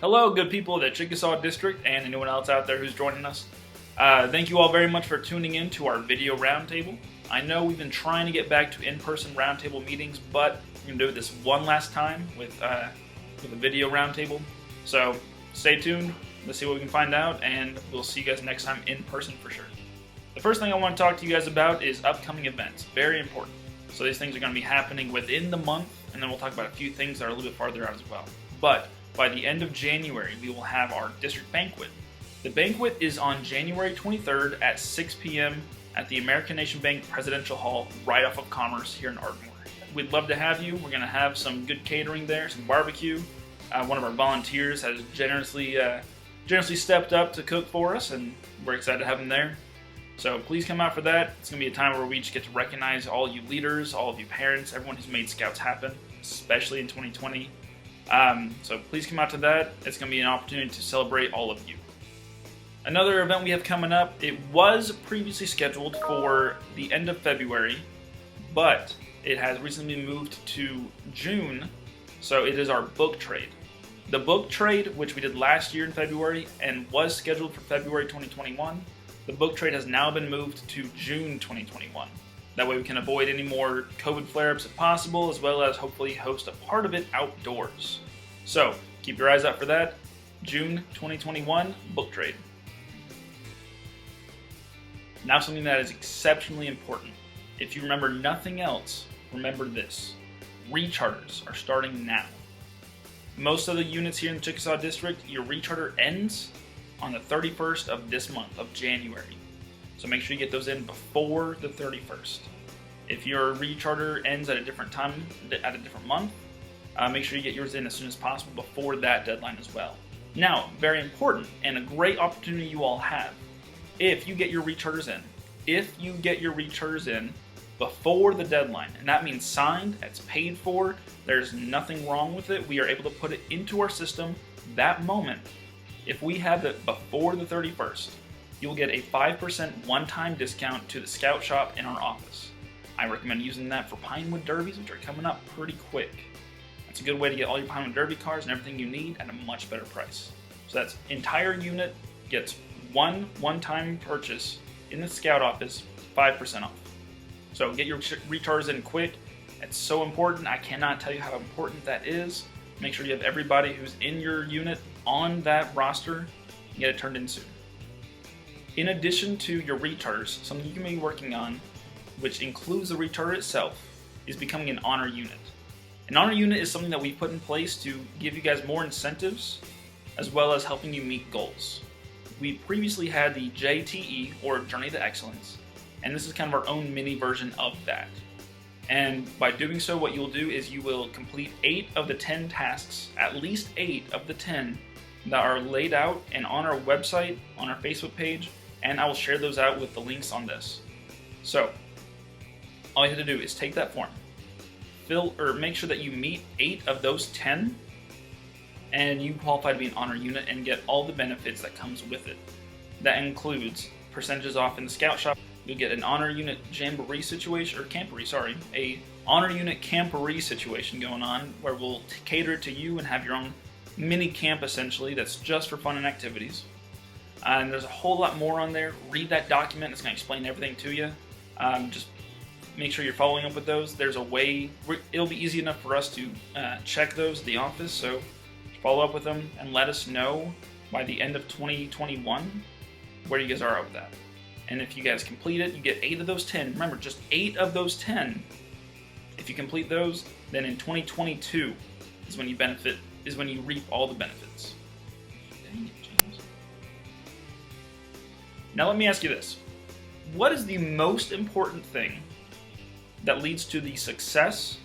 Hello, good people of the Chickasaw District and anyone else out there who's joining us. Thank you all very much for tuning in to our video roundtable. I know we've been trying to get back to in-person roundtable meetings, but we're going to do this one last time with a video roundtable. So stay tuned, let's see what we can find out, and we'll see you guys next time in person for sure. The first thing I want to talk to you guys about is upcoming events. Very important. So these things are going to be happening within the month, and then we'll talk about a few things that are a little bit farther out as well. But by the end of January, we will have our district banquet. The banquet is on January 23rd at 6 p.m. at the American Nation Bank Presidential Hall right off of Commerce here in Ardmore. We'd love to have you. We're going to have some good catering there, some barbecue. One of our volunteers has generously stepped up to cook for us, and we're excited to have him there. So please come out for that. It's going to be a time where we just get to recognize all you leaders, all of you parents, everyone who's made Scouts happen, especially in 2020. So please come out to that. It's going to be an opportunity to celebrate all of you. Another event we have coming up, it was previously scheduled for the end of February, but it has recently moved to June, so it is our book trade. The book trade, which we did last year in February and was scheduled for February 2021, the book trade has now been moved to June 2021. That way we can avoid any more COVID flare-ups if possible, as well as hopefully host a part of it outdoors. So keep your eyes out for that. June 2021 book trade. Now something that is exceptionally important. If you remember nothing else, remember this. Recharters are starting now. Most of the units here in the Chickasaw District, your recharter ends on the 31st of this month, of January. So make sure you get those in before the 31st. If your recharter ends at a different time, at a different month, make sure you get yours in as soon as possible before that deadline as well. Now, very important and a great opportunity you all have. If you get your recharters in, before the deadline, and that means signed, it's paid for, there's nothing wrong with it, we are able to put it into our system that moment. If we have it before the 31st, you'll get a 5% one-time discount to the Scout Shop in our office. I recommend using that for Pinewood Derbies, which are coming up pretty quick. That's a good way to get all your Pinewood Derby cars and everything you need at a much better price. So that's entire unit gets one-time purchase in the Scout office, 5% off. So get your recharters in quick. It's so important. I cannot tell you how important that is. Make sure you have everybody who's in your unit on that roster and get it turned in soon. In addition to your recharters, something you can be working on, which includes the recharter itself, is becoming an honor unit. An honor unit is something that we put in place to give you guys more incentives, as well as helping you meet goals. We previously had the JTE, or Journey to Excellence, and this is kind of our own mini version of that. And by doing so, what you'll do is you will complete 8 of the 10 tasks, at least 8 of the 10 that are laid out and on our website, on our Facebook page, and I will share those out with the links on this. So, all you have to do is take that form, make sure that you meet 8 of those 10, and you qualify to be an honor unit and get all the benefits that comes with it. That includes percentages off in the Scout Shop. You'll get an honor unit jamboree situation, or camporee, sorry, a honor unit camporee situation going on where we'll cater to you and have your own mini camp essentially that's just for fun and activities. And there's a whole lot more on there. Read that document, it's going to explain everything to you. Just make sure you're following up with those. There's a way, it'll be easy enough for us to check those at the office, so follow up with them and let us know by the end of 2021 where you guys are with that. And if you guys complete it, you get 8 of those 10. Remember, just 8 of those 10. If you complete those, then in 2022 is when you reap all the benefits. Dang it, James. Now let me ask you this. What is the most important thing that leads to the success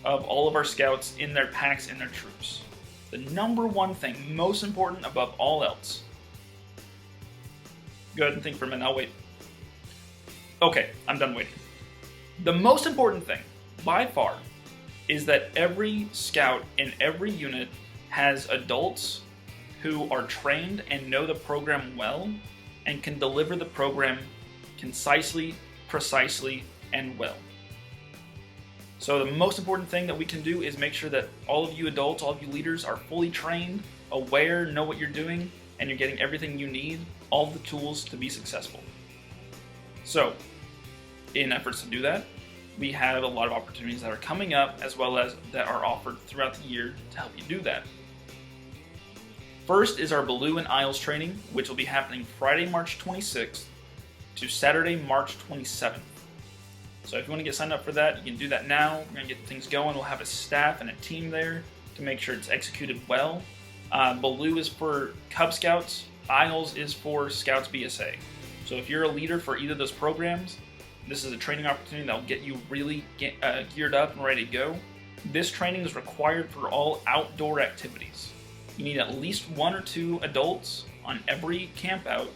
of all of our scouts in their packs and their troops? The number one thing, most important above all else. Go ahead and think for a minute, I'll wait. Okay, I'm done waiting. The most important thing, by far, is that every scout in every unit has adults who are trained and know the program well and can deliver the program concisely, precisely, and well. So the most important thing that we can do is make sure that all of you adults, all of you leaders are fully trained, aware, know what you're doing, and you're getting everything you need, all the tools to be successful. So, in efforts to do that, we have a lot of opportunities that are coming up, as well as that are offered throughout the year to help you do that. First is our Baloo and Isles training, which will be happening Friday, March 26th to Saturday, March 27th. So if you want to get signed up for that, you can do that now. We're going to get things going. We'll have a staff and a team there to make sure it's executed well. Baloo is for Cub Scouts. Isles is for Scouts BSA. So if you're a leader for either of those programs, this is a training opportunity that will get you really geared up and ready to go. This training is required for all outdoor activities. You need at least 1 or 2 adults on every camp out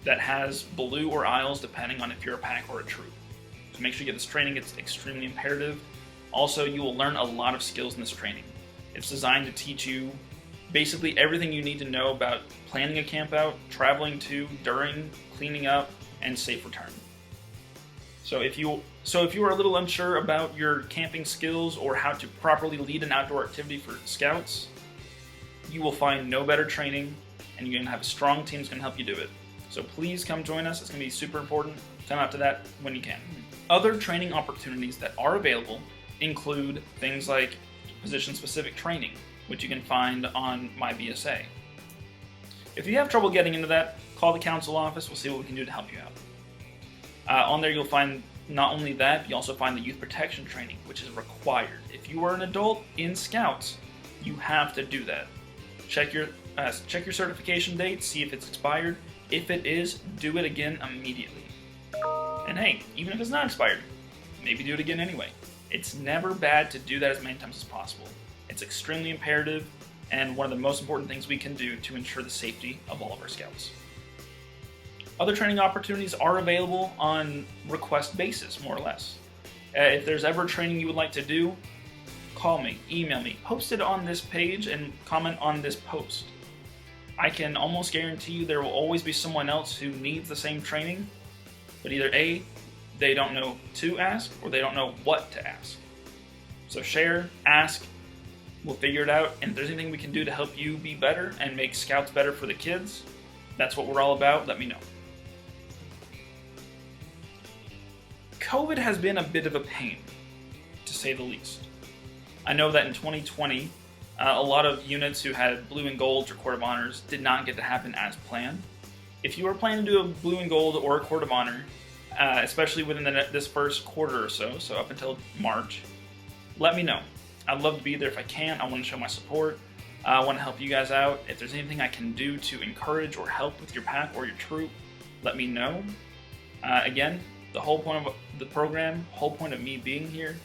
that has Baloo or Isles, depending on if you're a pack or a troop. So make sure you get this training. It's extremely imperative. Also, you will learn a lot of skills in this training. It's designed to teach you basically everything you need to know about planning a camp out, traveling to, during, cleaning up, and safe return. So if you are a little unsure about your camping skills or how to properly lead an outdoor activity for scouts, you will find no better training, and you're going to have a strong team that's going to help you do it. So please come join us. It's going to be super important. Come out to that when you can. Other training opportunities that are available include things like position-specific training, which you can find on My BSA. If you have trouble getting into that, call the council office. We'll see what we can do to help you out. On there you'll find not only that, but you also find the youth protection training, which is required. If you are an adult in Scouts, you have to do that. Check your certification date, see if it's expired. If it is, do it again immediately. And hey, even if it's not expired, maybe do it again anyway. It's never bad to do that as many times as possible. It's extremely imperative and one of the most important things we can do to ensure the safety of all of our scouts. Other training opportunities are available on request basis, more or less. If there's ever training you would like to do, call me, email me, post it on this page, and comment on this post. I can almost guarantee you there will always be someone else who needs the same training, but either A, they don't know to ask, or they don't know what to ask. So share, ask, we'll figure it out, and if there's anything we can do to help you be better and make Scouts better for the kids, that's what we're all about, let me know. COVID has been a bit of a pain, to say the least. I know that in 2020, a lot of units who had blue and golds or court of honors did not get to happen as planned. If you are planning to do a blue and gold or a court of honor, especially within this first quarter or so up until March, let me know. I'd love to be there if I can. I want to show my support. I want to help you guys out. If there's anything I can do to encourage or help with your pack or your troop, let me know. Again, the whole point of the program, whole point of me being here,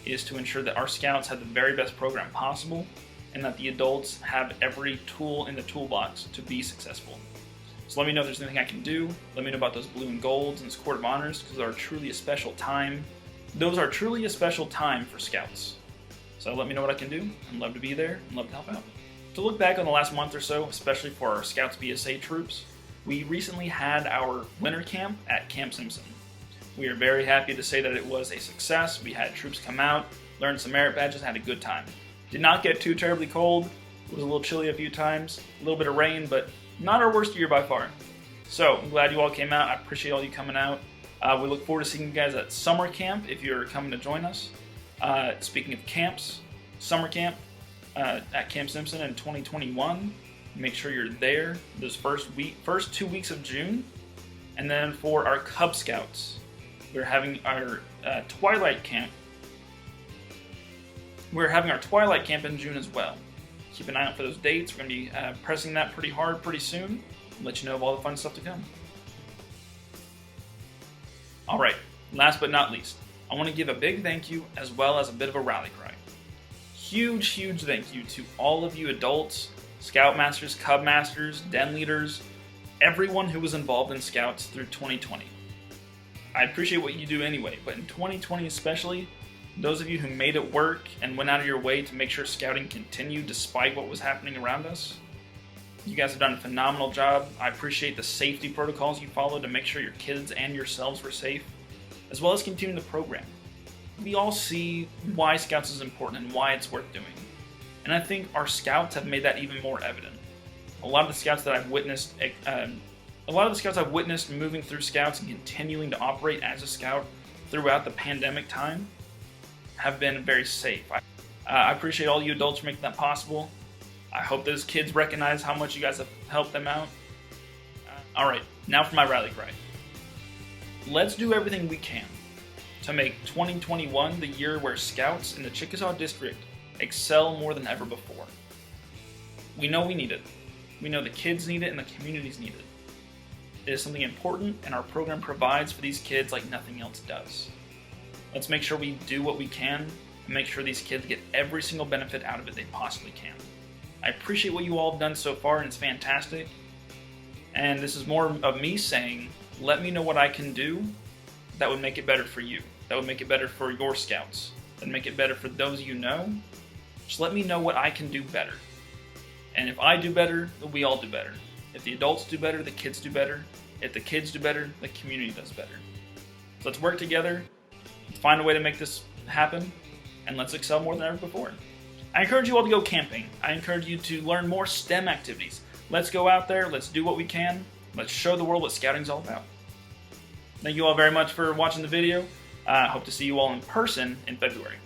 is to ensure that our Scouts have the very best program possible and that the adults have every tool in the toolbox to be successful. So let me know if there's anything I can do. Let me know about those blue and golds and this court of honors, because those are truly a special time. Those are truly a special time for Scouts. So let me know what I can do. I'd love to be there and love to help out. To look back on the last month or so, especially for our Scouts BSA troops, we recently had our winter camp at Camp Simpson. We are very happy to say that it was a success. We had troops come out, learn some merit badges, had a good time. Did not get too terribly cold. It was a little chilly a few times, a little bit of rain, but not our worst year by far. So I'm glad you all came out. I appreciate all you coming out. We look forward to seeing you guys at summer camp if you're coming to join us. Speaking of camps, summer camp at Camp Simpson in 2021. Make sure you're there those first 2 weeks of June. And then for our Cub Scouts, we're having our Twilight Camp. We're having our Twilight Camp in June as well. Keep an eye out for those dates. We're going to be pressing that pretty hard pretty soon. I'll let you know of all the fun stuff to come. Alright, last but not least, I want to give a big thank you as well as a bit of a rally cry. Huge, huge thank you to all of you adults, Scoutmasters, Cub Masters, Den Leaders, everyone who was involved in Scouts through 2020. I appreciate what you do anyway, but in 2020 especially, those of you who made it work and went out of your way to make sure Scouting continued despite what was happening around us, you guys have done a phenomenal job. I appreciate the safety protocols you followed to make sure your kids and yourselves were safe, as well as continuing the program. we all see why Scouts is important and why it's worth doing. And I think our Scouts have made that even more evident. A lot of the Scouts that I've witnessed, moving through Scouts and continuing to operate as a Scout throughout the pandemic time have been very safe. I appreciate all you adults for making that possible. I hope those kids recognize how much you guys have helped them out. Alright, now for my rally cry. Let's do everything we can to make 2021 the year where Scouts in the Chickasaw District excel more than ever before. We know we need it. We know the kids need it and the communities need it. It is something important, and our program provides for these kids like nothing else does. Let's make sure we do what we can and make sure these kids get every single benefit out of it they possibly can. I appreciate what you all have done so far, and it's fantastic. And this is more of me saying, let me know what I can do that would make it better for you. That would make it better for your Scouts. That would make it better for those you know. Just let me know what I can do better. And if I do better, we all do better. If the adults do better, the kids do better. If the kids do better, the community does better. So let's work together. Let's find a way to make this happen. And let's excel more than ever before. I encourage you all to go camping. I encourage you to learn more STEM activities. Let's go out there. Let's do what we can. Let's show the world what scouting is all about. Thank you all very much for watching the video. I hope to see you all in person in February.